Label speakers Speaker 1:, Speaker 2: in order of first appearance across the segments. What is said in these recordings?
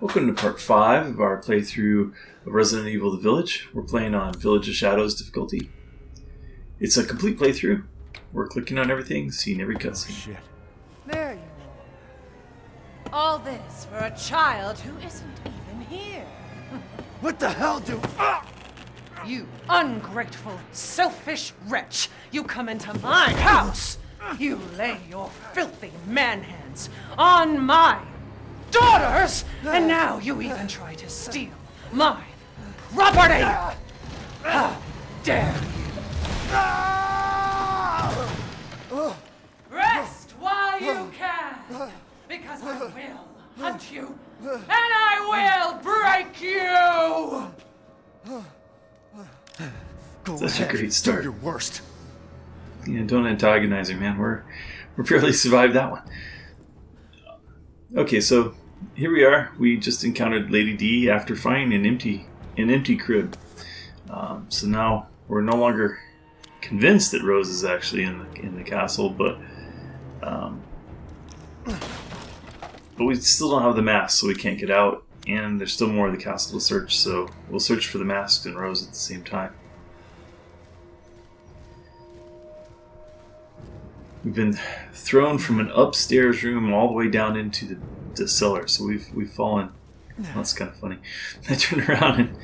Speaker 1: Welcome to part 5 of our playthrough of Resident Evil The Village. We're playing on Village of Shadows difficulty. It's a complete playthrough. We're clicking on everything, seeing every cutscene.
Speaker 2: Oh, shit.
Speaker 3: There you are. All this for a child who isn't even here.
Speaker 2: What the hell do...
Speaker 3: You ungrateful, selfish wretch! You come into my house! You lay your filthy man-hands on my daughters! And now you even try to steal my property! How dare you! Rest while you can! Because I will hunt you! And I will break you!
Speaker 1: Such a great start.
Speaker 2: Do your worst.
Speaker 1: Yeah, don't antagonize her, man. We're barely survived that one. Okay, so here we are. We just encountered Lady D after finding an empty crib. So now we're no longer convinced that Rose is actually in the castle, but we still don't have the mask, so we can't get out. And there's still more of the castle to search, so we'll search for the mask and Rose at the same time. We've been thrown from an upstairs room all the way down into the cellar, so we've fallen. Well, that's kind of funny. I turned around and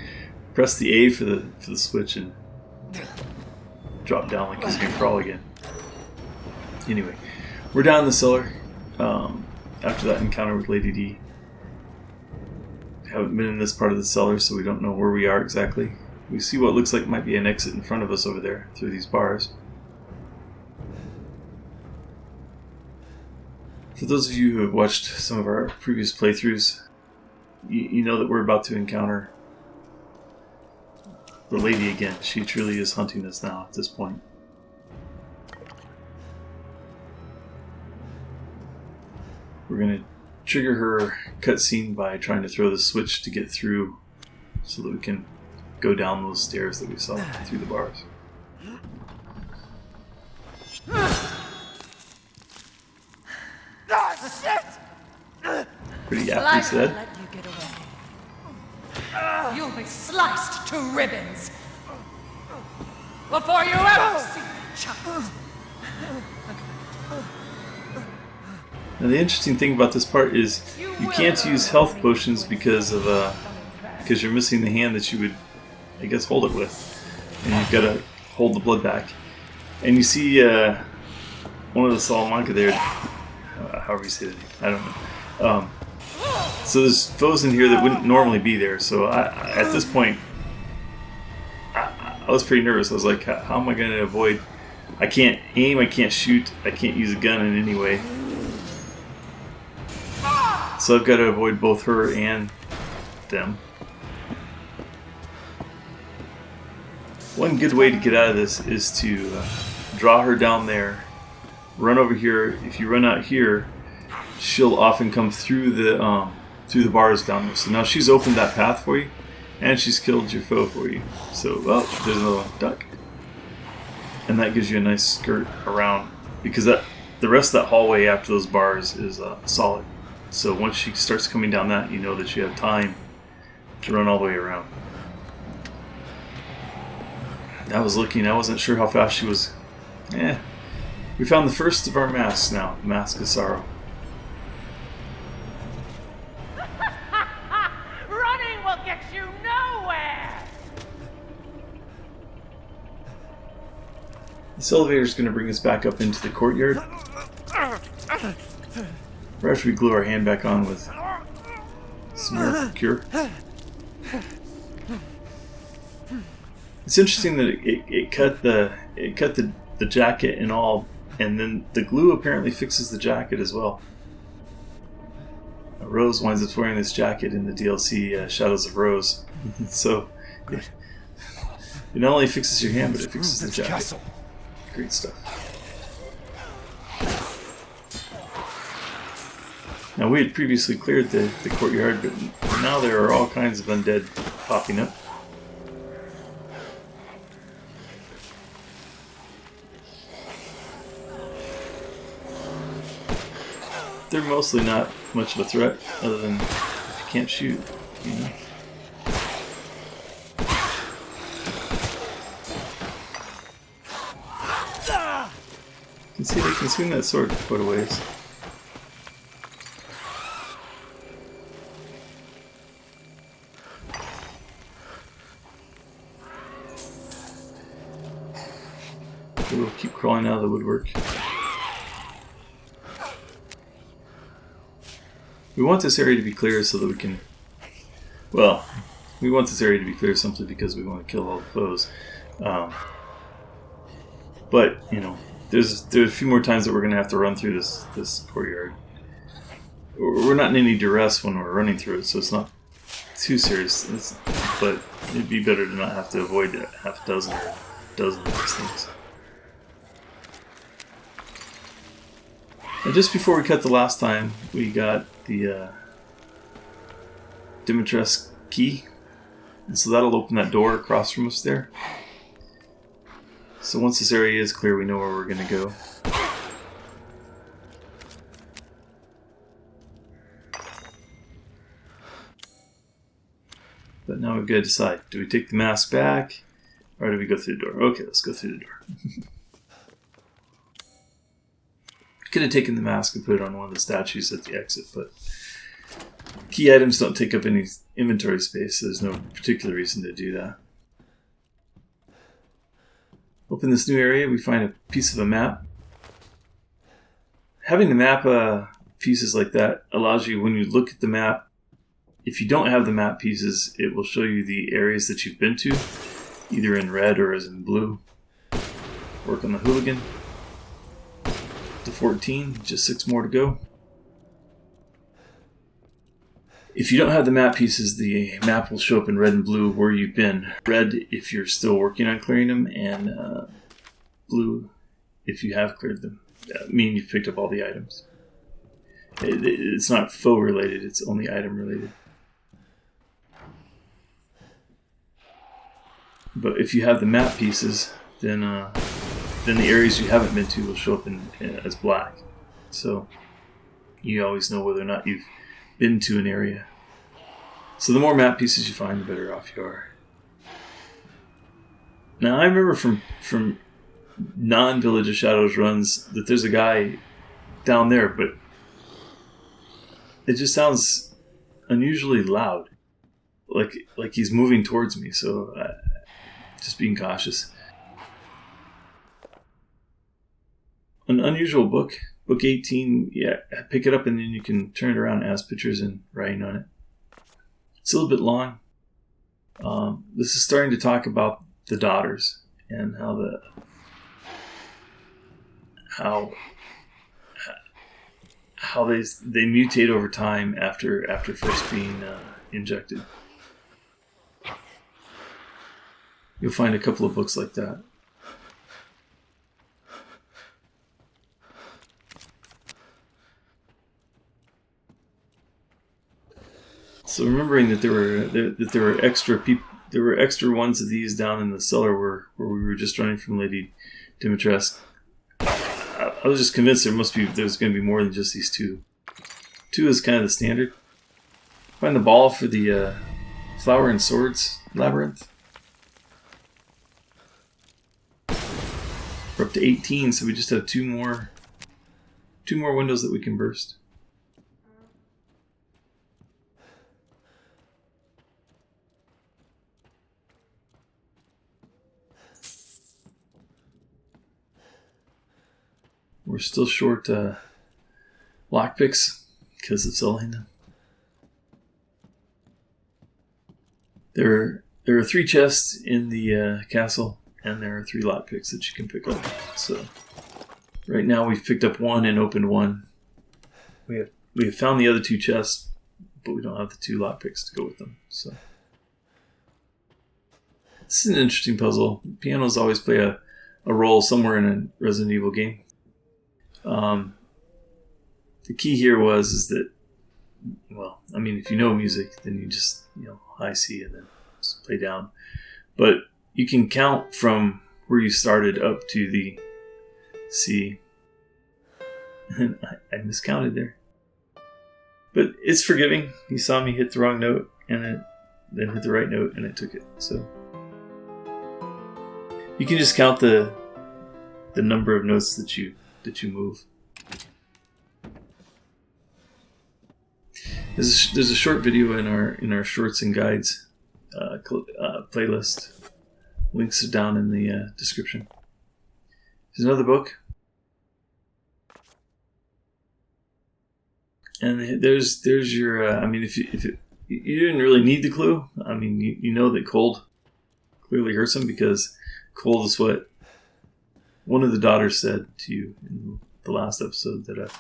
Speaker 1: pressed the A for the switch and dropped down like he's gonna crawl again. Anyway, we're down in the cellar after that encounter with Lady D. Haven't been in this part of the cellar, so we don't know where we are exactly. We see what looks like might be an exit in front of us over there through these bars. For those of you who have watched some of our previous playthroughs, you know that we're about to encounter the lady again. She truly is hunting us now at this point. We're going to trigger her cutscene by trying to throw the switch to get through so that we can go down those stairs that we saw through the bars. Pretty aptly said.
Speaker 3: Let you get away. You'll be sliced to ribbons before you ever see a child.
Speaker 1: Now the interesting thing about this part is you can't use health potions because you're missing the hand that you would, I guess, hold it with, and you've got to hold the blood back. And you see one of the Salamanca there, however you say the name, I don't know. So there's foes in here that wouldn't normally be there. So at this point, I was pretty nervous. I was like, how am I going to avoid? I can't aim, I can't shoot, I can't use a gun in any way. So I've got to avoid both her and them. One good way to get out of this is to draw her down there, run over here. If you run out here, she'll often come through the bars down there. So now she's opened that path for you, and she's killed your foe for you. So, well, there's another one. Duck. And that gives you a nice skirt around, because the rest of that hallway after those bars is solid. So once she starts coming down that, you know that you have time to run all the way around. I was looking, I wasn't sure how fast she was. We found the first of our masks now, the Mask of Sorrow.
Speaker 3: Running will get you nowhere!
Speaker 1: This elevator is going to bring us back up into the courtyard. Right after we glue our hand back on with some more cure. It's interesting that it cut the jacket and all, and then the glue apparently fixes the jacket as well. Rose winds up wearing this jacket in the DLC Shadows of Rose. So it not only fixes your hand, but it fixes the jacket. Great stuff. Now, we had previously cleared the courtyard, but now there are all kinds of undead popping up. They're mostly not much of a threat, other than if you can't shoot, you know. You can see they can swing that sword quite a ways. We'll keep crawling out of the woodwork. We want this area to be clear so that we can... Well, we want this area to be clear simply because we want to kill all the foes. But, you know, there's a few more times that we're going to have to run through this courtyard. We're not in any duress when we're running through it, so it's not too serious. But it'd be better to not have to avoid half a dozen or a dozen of these things. And just before we cut the last time, we got the Dimitrescu key. And so that'll open that door across from us there. So once this area is clear, we know where we're going to go. But now we've got to decide, do we take the mask back, or do we go through the door? Okay, let's go through the door. Could have taken the mask and put it on one of the statues at the exit, but key items don't take up any inventory space, so there's no particular reason to do that. Open this new area, we find a piece of a map. Having the map pieces like that allows you, when you look at the map, if you don't have the map pieces, it will show you the areas that you've been to, either in red or as in blue. Work on the Hooligan. To 14, just 6 more to go. If you don't have the map pieces, the map will show up in red and blue where you've been. Red if you're still working on clearing them, and blue if you have cleared them, meaning you've picked up all the items. It's not foe related, it's only item related. But if you have the map pieces, then the areas you haven't been to will show up as black. So you always know whether or not you've been to an area. So the more map pieces you find, the better off you are. Now I remember from non-Village of Shadows runs that there's a guy down there, but it just sounds unusually loud. Like he's moving towards me, so just being cautious. An unusual book, book 18, yeah, pick it up and then you can turn it around as pictures and writing on it. It's a little bit long. This is starting to talk about the daughters and how they mutate over time after first being injected. You'll find a couple of books like that. So remembering that there were extra ones of these down in the cellar where we were just running from Lady Dimitrescu. I was just convinced there's going to be more than just these two. 2 is kind of the standard. Find the ball for the Flower and Swords Labyrinth. We're up to 18, so we just have two more windows that we can burst. We're still short lockpicks because of selling them. There are 3 chests in the castle, and there are 3 lockpicks that you can pick up. So right now we've picked up 1 and opened 1. We have found the other 2 chests, but we don't have the 2 lockpicks to go with them. So this is an interesting puzzle. Pianos always play a role somewhere in a Resident Evil game. The key here is that, well, I mean, if you know music, then you just, high C and then just play down. But you can count from where you started up to the C. And I miscounted there. But it's forgiving. He saw me hit the wrong note, and then hit the right note, and it took it. So you can just count the number of notes that you move. There's a short video in our shorts and guides playlist. Links are down in the description. There's another book. And there's your. I mean, if you didn't really need the clue. I mean, you know that cold clearly hurts him because cold is what one of the daughters said to you in the last episode, that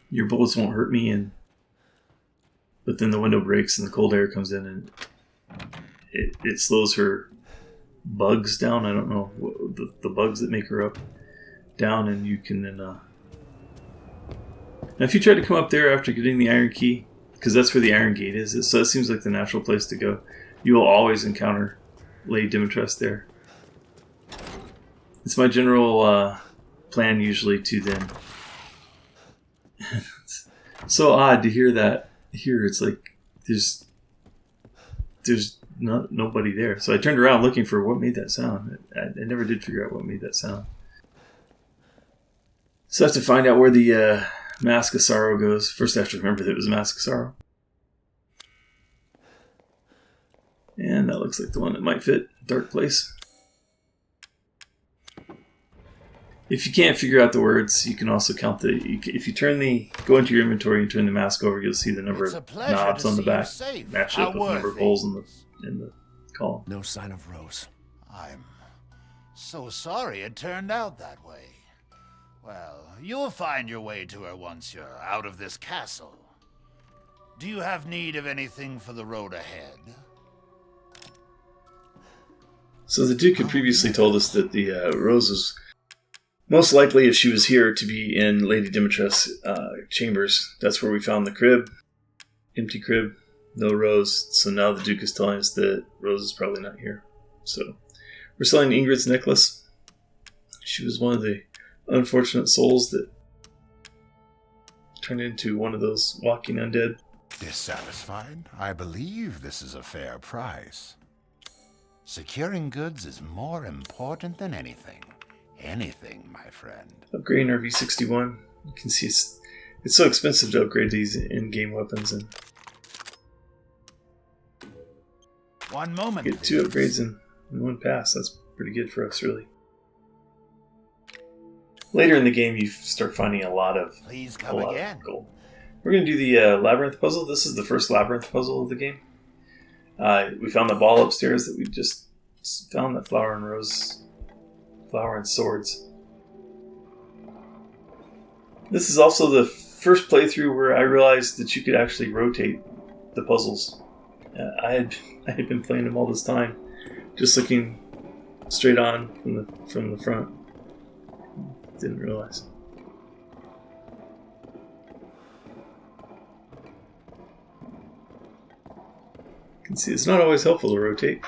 Speaker 1: your bullets won't hurt me, but then the window breaks and the cold air comes in and it slows her bugs down. I don't know the bugs that make her up down, and you can then. Now, if you try to come up there after getting the iron key, because that's where the iron gate is, so it seems like the natural place to go. You will always encounter Lady Dimitrescu there. It's my general plan usually to then. It's so odd to hear that here. It's like there's nobody there. So I turned around looking for what made that sound. I never did figure out what made that sound. So I have to find out where the Mask of Sorrow goes. First I have to remember that it was Mask of Sorrow. And that looks like the one that might fit. Dark Place. If you can't figure out the words, you can also count if you go into your inventory and turn the mask over, you'll see the number of knobs on the back. Match it up with the number of holes in the column.
Speaker 2: No sign of Rose.
Speaker 4: I'm so sorry it turned out that way. Well, you'll find your way to her once you're out of this castle. Do you have need of anything for the road ahead?
Speaker 1: So the Duke had previously told us that the Rose was most likely, if she was here, to be in Lady Dimitrescu's chambers. That's where we found the crib. Empty crib. No Rose. So now the Duke is telling us that Rose is probably not here. So we're selling Ingrid's necklace. She was one of the unfortunate souls that turned into one of those walking undead.
Speaker 5: Dissatisfied? I believe this is a fair price. Securing goods is more important than anything. Anything, my friend.
Speaker 1: Upgrading our V61. You can see it's so expensive to upgrade these in-game weapons, and
Speaker 4: one moment.
Speaker 1: Get 2 upgrades in one pass. That's pretty good for us, really. Later in the game, you start finding a lot of gold. We're going to do the Labyrinth puzzle. This is the first Labyrinth puzzle of the game. We found the ball upstairs that we just found, that flower and swords. This is also the first playthrough where I realized that you could actually rotate the puzzles. I had been playing them all this time, just looking straight on from the front. Didn't realize. You can see it's not always helpful to rotate.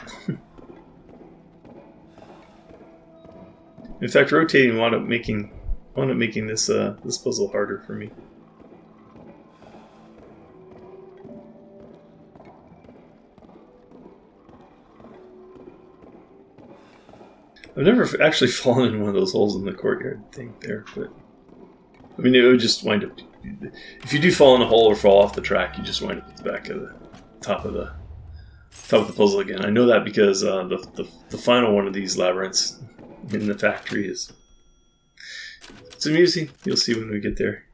Speaker 1: In fact, rotating wound up making this puzzle harder for me. I've never actually fallen in one of those holes in the courtyard thing there, but I mean, it would just wind up. If you do fall in a hole or fall off the track, you just wind up at the back of the top of the puzzle again. I know that because the final one of these labyrinths in the factory it's amusing. You'll see when we get there.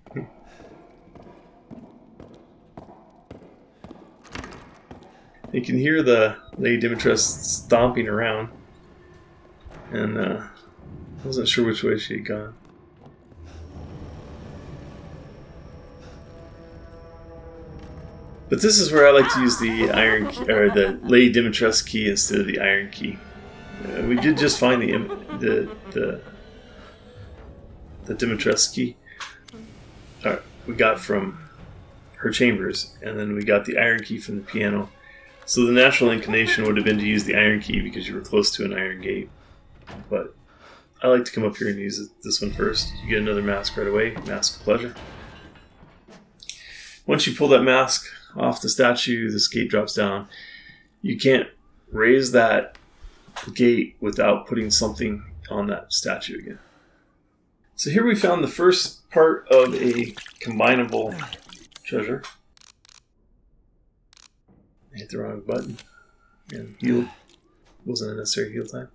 Speaker 1: You can hear the Lady Dimitrescu stomping around, and I wasn't sure which way she had gone. But this is where I like to use the iron key, or the Lady Dimitrescu key instead of the iron key. We did just find the Dimitrescu key. We got from her chambers, and then we got the iron key from the piano. So the natural inclination would have been to use the iron key because you were close to an iron gate. But I like to come up here and use this one first. You get another mask right away, Mask of Pleasure. Once you pull that mask off the statue, this gate drops down. You can't raise that gate without putting something on that statue again. So here we found the first part of a combinable treasure. I hit the wrong button. And heal. Wasn't a necessary heal time.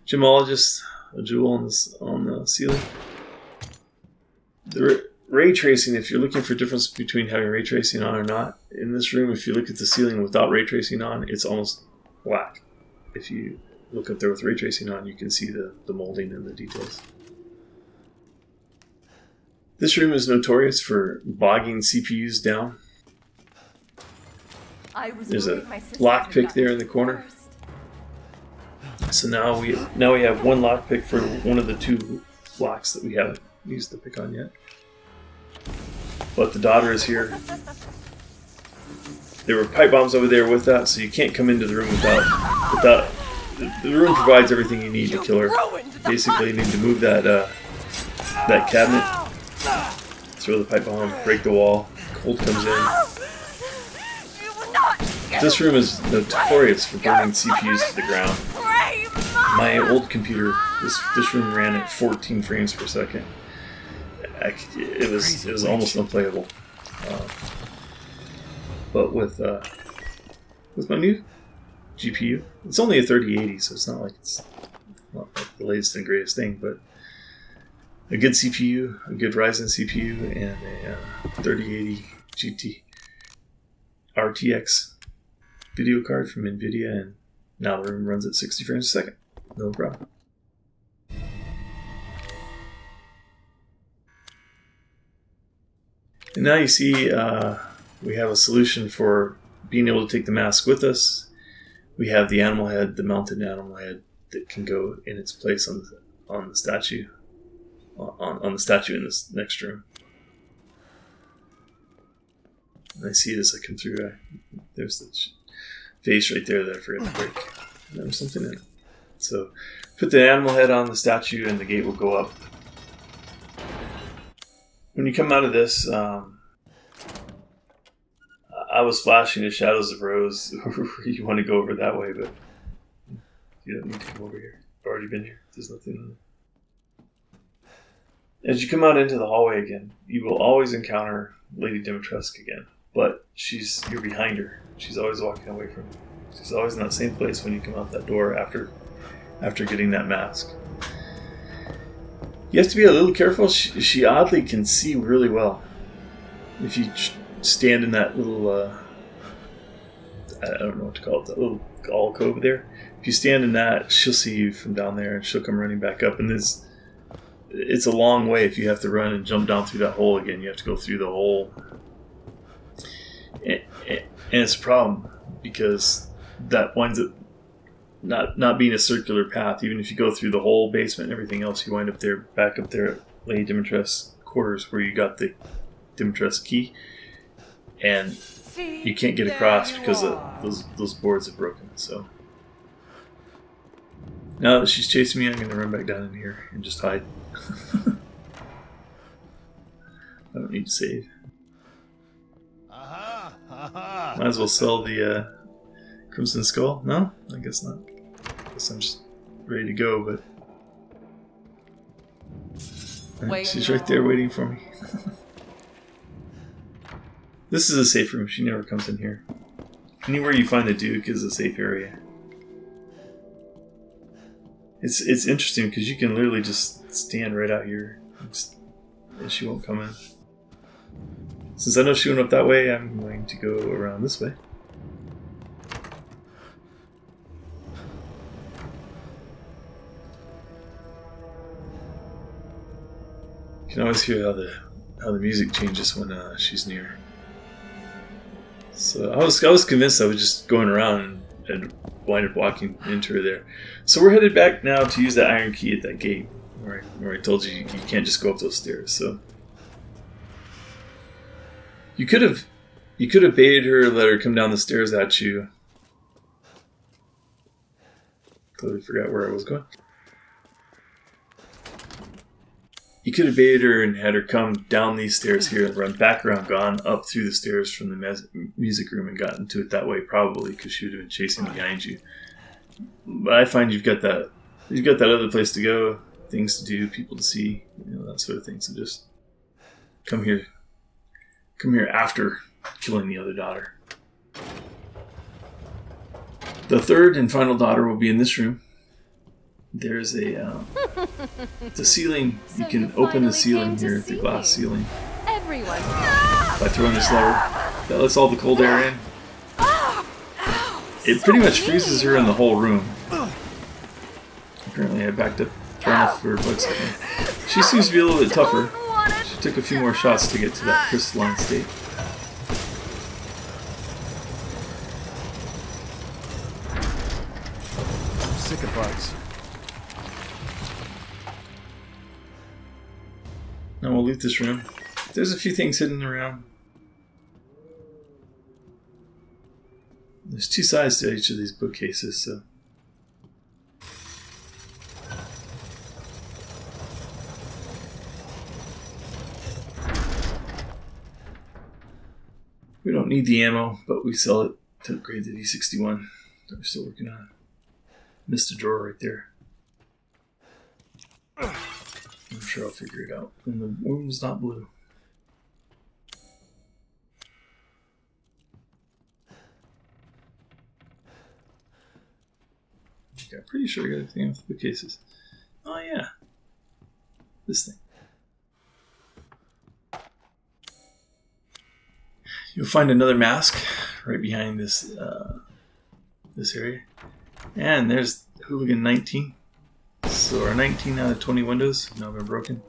Speaker 1: Gemologist, a jewel on the ceiling. The ray tracing, if you're looking for difference between having ray tracing on or not, in this room, if you look at the ceiling without ray tracing on, it's almost black. If you look up there with ray tracing on, you can see the molding and the details. This room is notorious for bogging CPUs down. There's a lockpick there in the corner. So now we have one lockpick for one of the two locks that we haven't used the pick on yet. But the daughter is here. There were pipe bombs over there with that, so you can't come into the room without. The room provides everything you need to kill her. Basically, you need to move that cabinet, throw the pipe bomb, break the wall. Cold comes in. This room is notorious for burning CPUs to the ground. My old computer, this room ran at 14 frames per second. It was almost unplayable. But with my new GPU, it's only a 3080, so it's not like the latest and greatest thing. But a good CPU, a good Ryzen CPU, and a 3080 GT RTX video card from NVIDIA, and now the room runs at 60 frames a second. No problem. And now you see we have a solution for being able to take the mask with us. We have the animal head, the mounted animal head that can go in its place on the statue, on the statue in this next room. And I see it as I come through. There's the face right there that I forgot to break. And there was something in it. So put the animal head on the statue and the gate will go up. When you come out of this, I was flashing the Shadows of Rose. You want to go over that way, but you don't need to come over here. I've already been here. There's nothing on it. As you come out into the hallway again, you will always encounter Lady Dimitrescu again. But you're behind her. She's always walking away from you. She's always in that same place when you come out that door after getting that mask. You have to be a little careful. She oddly can see really well. If you stand in that little, I don't know what to call it, that little alcove there. If you stand in that, she'll see you from down there and she'll come running back up. And it's a long way if you have to run and jump down through that hole again. You have to go through the hole. And it's a problem because that winds up not being a circular path. Even if you go through the whole basement and everything else, you wind up there, back up there at Lady Dimitrescu's quarters where you got the Dimitrescu key, and you can't get across because those boards have broken. So now that she's chasing me, I'm going to run back down in here and just hide. I don't need to save. Might as well sell the Crimson Skull. No? I guess not. I guess I'm just ready to go, but... she's right there waiting for me. This is a safe room. She never comes in here. Anywhere you find the Duke is a safe area. It's interesting because you can literally just stand right out here and she won't come in. Since I know she went up that way, I'm going to go around this way. You can always hear how the music changes when she's near. So I was convinced I was just going around and wind up walking into her there. So we're headed back now to use that iron key at that gate where I told you can't just go up those stairs. So you could have baited her, let her come down the stairs at you. Totally forgot where I was going. You could have baited her and had her come down these stairs here and run back around, gone up through the stairs from the music room and gotten to it that way, probably, because she would have been chasing behind you. But I find you've got that other place to go, things to do, people to see, that sort of thing. So just come here after killing the other daughter. The third and final daughter will be in this room. There's the ceiling. You can open the ceiling here, the glass ceiling,
Speaker 6: Everyone.
Speaker 1: by throwing this lever. That lets all the cold air in. It pretty much freezes her in the whole room. Apparently I backed up far enough for a blood second. She seems to be a little bit tougher. She took a few more shots to get to that crystalline state.
Speaker 2: I'm sick of bugs.
Speaker 1: Now we'll loot this room. There's a few things hidden around. There's two sides to each of these bookcases, so... We don't need the ammo, but we sell it to upgrade the V61 that we're still working on. Missed a drawer right there. I'm sure I'll figure it out. And the room's not blue. Okay, I'm pretty sure I got everything off the bookcases. Oh yeah. This thing. You'll find another mask right behind this this area. And there's Hooligan 19. So our 19 out of 20 windows have now been broken.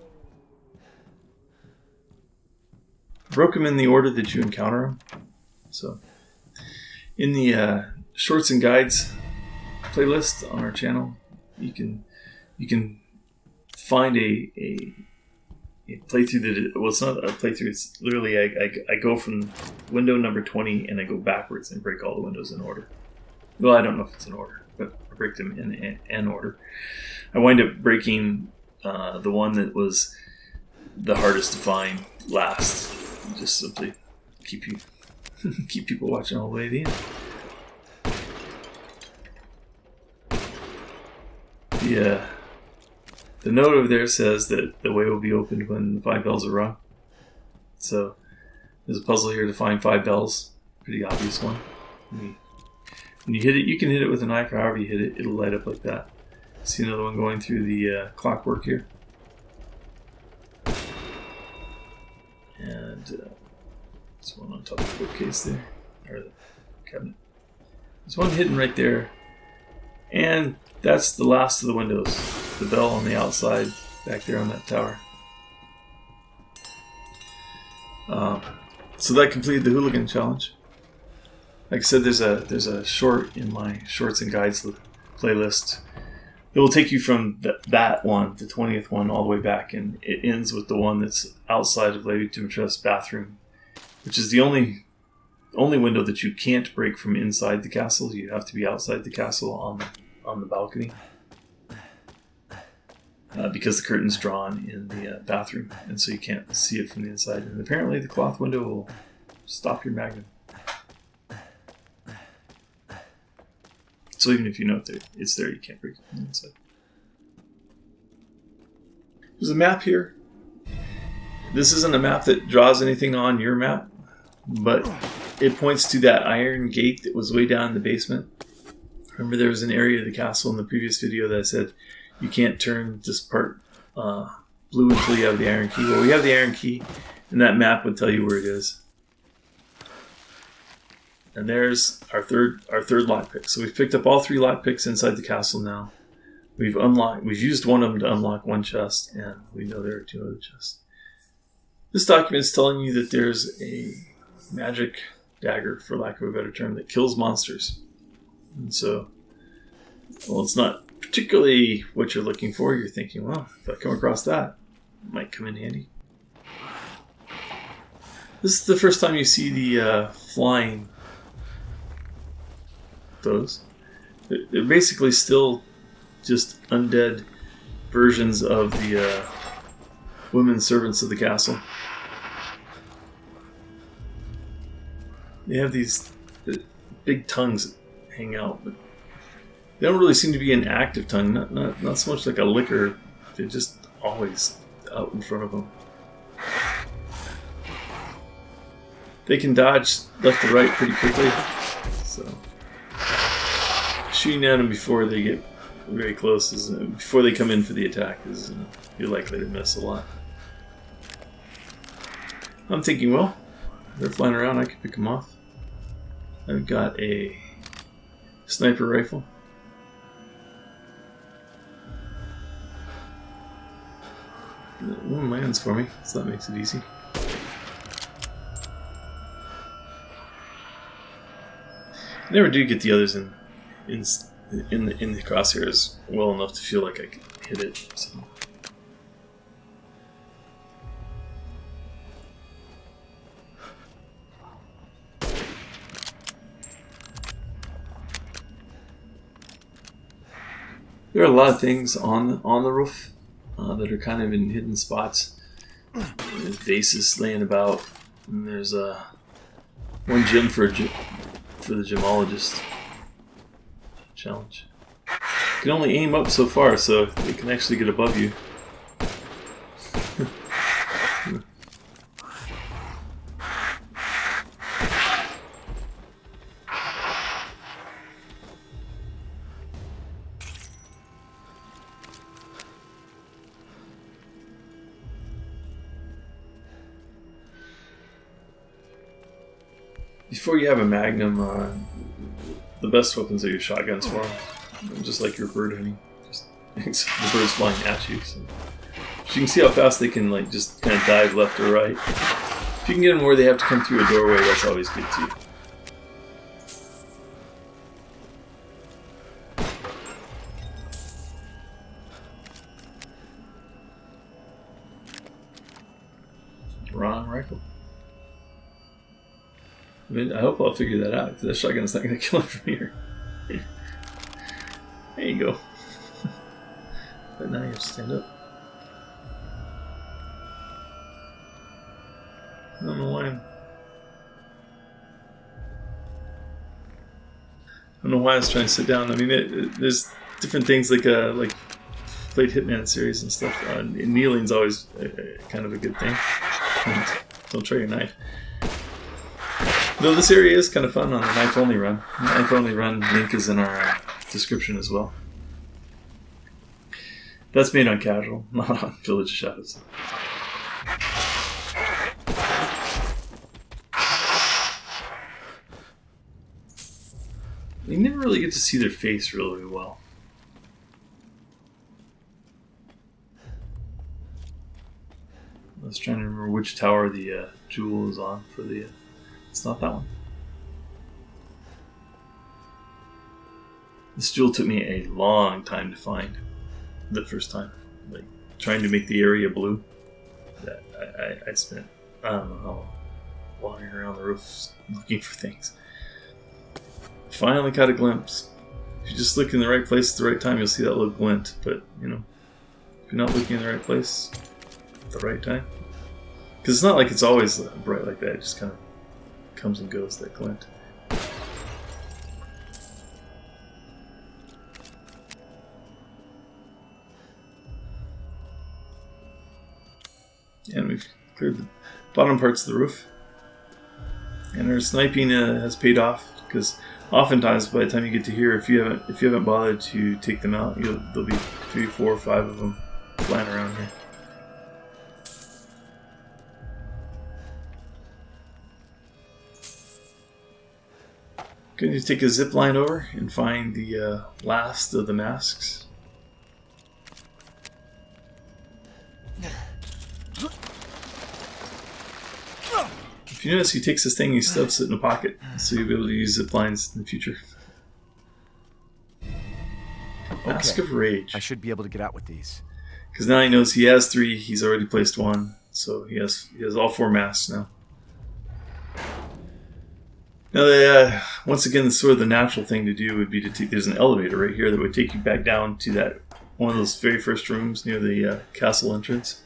Speaker 1: Broke them in the order that you encounter them. So in the shorts and guides playlist on our channel, you can find a playthrough that it's not a playthrough. It's literally I go from window number 20 and I go backwards and break all the windows in order. Well, I don't know if it's in order, but I break them in order. I wind up breaking the one that was the hardest to find last. Just simply keep people watching all the way to the end. The note over there says that the way will be opened when the 5 bells are rung. So there's a puzzle here to find 5 bells. Pretty obvious one. When you hit it, you can hit it with a knife, or however you hit it, it'll light up like that. See another one going through the clockwork here. And there's one on top of the bookcase there, or the cabinet. There's one hidden right there. And that's the last of the windows. The bell on the outside, back there on that tower. So that completed the Hooligan challenge. Like I said, there's a short in my shorts and guides playlist. It will take you from that one, the 20th one, all the way back, and it ends with the one that's outside of Lady Dimitrescu's bathroom, which is the only window that you can't break from inside the castle. You have to be outside the castle on the balcony, because the curtain's drawn in the bathroom, and so you can't see it from the inside. And apparently the cloth window will stop your magnum. So even if you know it's there, you can't break it from the inside. There's a map here. This isn't a map that draws anything on your map, but it points to that iron gate that was way down in the basement. Remember, there was an area of the castle in the previous video that I said you can't turn this part blue until you have the iron key. Well, we have the iron key, and that map would tell you where it is. And there's our third lockpick. So we've picked up all 3 lockpicks inside the castle now. We've used one of them to unlock one chest, and we know there are 2 other chests. This document is telling you that there's a magic dagger, for lack of a better term, that kills monsters. And so, well, it's not particularly what you're looking for. You're thinking, well, if I come across that, it might come in handy. This is the first time you see the flying those. They're basically still just undead versions of the women servants of the castle. They have these big tongues that hang out, but they don't really seem to be an active tongue. Not so much like a licker. They're just always out in front of them. They can dodge left to right pretty quickly, so shooting at them before they get very close is before they come in for the attack is you're likely to miss a lot. I'm thinking, well, they're flying around. I can pick them off. I've got a sniper rifle. One lands for me, so that makes it easy. I never do get the others in the crosshairs well enough to feel like I could hit it. So. There are a lot of things on the roof that are kind of in hidden spots. There's vases laying about, and there's one gem for the Gemologist challenge. You can only aim up so far, so it can actually get above you. Before you have a magnum, the best weapons are your shotguns for them. Just like your bird hunting. Except the birds flying at you. So you can see how fast they can just kind of dive left or right. If you can get them where they have to come through a doorway, that's always good too. Wrong rifle. I mean, I hope I'll figure that out, because that shotgun's not going to kill him from here. There you go. But now you have to stand up. I don't know why I was trying to sit down. I mean, there's different things like played Hitman series and stuff. Kneeling's always kind of a good thing. Don't try your knife. Though this area is kind of fun on the knife-only run. The knife-only run link is in our description as well. That's made on casual, not on Village of Shadows. You never really get to see their face really well. I was trying to remember which tower the jewel is on for the... It's not that one. This jewel took me a long time to find. The first time. Trying to make the area blue. I spent, I don't know how long, wandering around the roofs looking for things. Finally caught a glimpse. If you just look in the right place at the right time, you'll see that little glint. But, if you're not looking in the right place at the right time. Because it's not like it's always bright like that. It just kind of comes and goes, that glint. And we've cleared the bottom parts of the roof. And our sniping has paid off, because oftentimes by the time you get to here, if you haven't bothered to take them out, there'll be 3, 4, 5 of them flying around here. Going to take a zip line over and find the last of the masks. If you notice, he takes this thing and he stuffs it in a pocket, so you'll be able to use zip lines in the future. Mask of Rage.
Speaker 2: I should be able to get out with these.
Speaker 1: Because now he knows he has 3, he's already placed 1, so he has all 4 masks now. Now, once again, sort of the natural thing to do would be to take... There's an elevator right here that would take you back down to that one of those very first rooms near the castle entrance.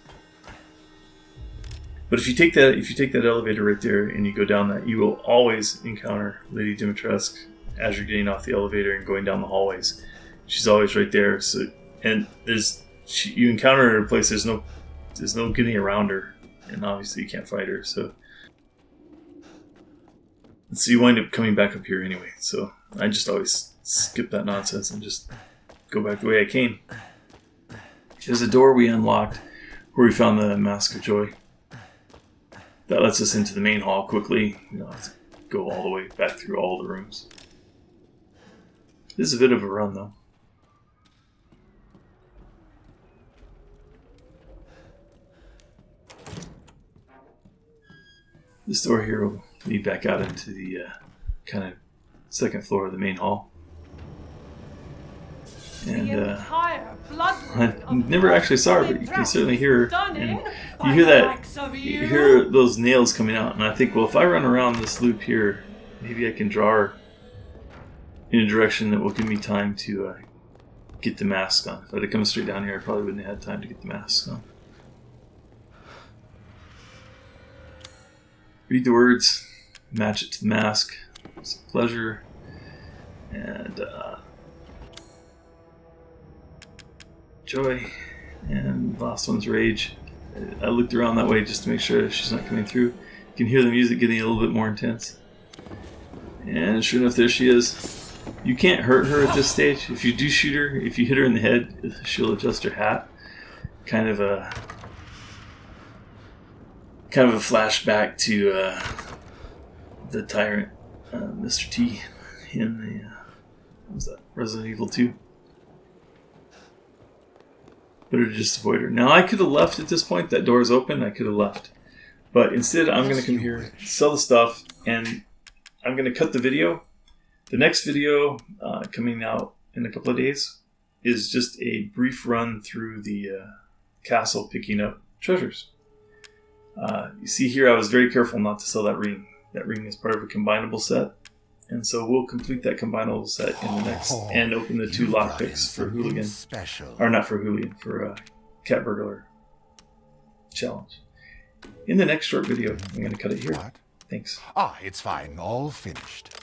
Speaker 1: But if you take that elevator right there and you go down that, you will always encounter Lady Dimitrescu as you're getting off the elevator and going down the hallways. She's always right there. So, and you encounter her in a place. There's no getting around her, and obviously you can't fight her. So you wind up coming back up here anyway. So I just always skip that nonsense and just go back the way I came. There's a door we unlocked where we found the Mask of Joy. That lets us into the main hall quickly. You don't have to go all the way back through all the rooms. This is a bit of a run, though. This door here will lead back out into the kind of second floor of the main hall. And I never actually saw her, but you can certainly hear her. And you hear those nails coming out. And I think, well, if I run around this loop here, maybe I can draw her in a direction that will give me time to get the mask on. If I'd have come straight down here, I probably wouldn't have had time to get the mask on. Read the words, match it to the mask. It's a pleasure. And joy. And the last one's rage. I looked around that way just to make sure she's not coming through. You can hear the music getting a little bit more intense. And sure enough, there she is. You can't hurt her at this stage. If you do shoot her, if you hit her in the head, she'll adjust her hat. Kind of a flashback to the tyrant, Mr. T, in the what was that, Resident Evil 2. Better to just avoid her. Now I could have left at this point. That door is open. I could have left, but instead I'm going to come here, sell the stuff, and I'm going to cut the video. The next video coming out in a couple of days is just a brief run through the castle picking up treasures. You see here I was very careful not to sell that ring. That ring is part of a combinable set. And so we'll complete that combinable set in the next and open the 2 lockpicks for Hooligan. Or not for Hooligan, for Cat Burglar challenge. In the next short video, I'm going to cut it here.
Speaker 5: What?
Speaker 1: Thanks.
Speaker 5: Ah, it's fine. All finished.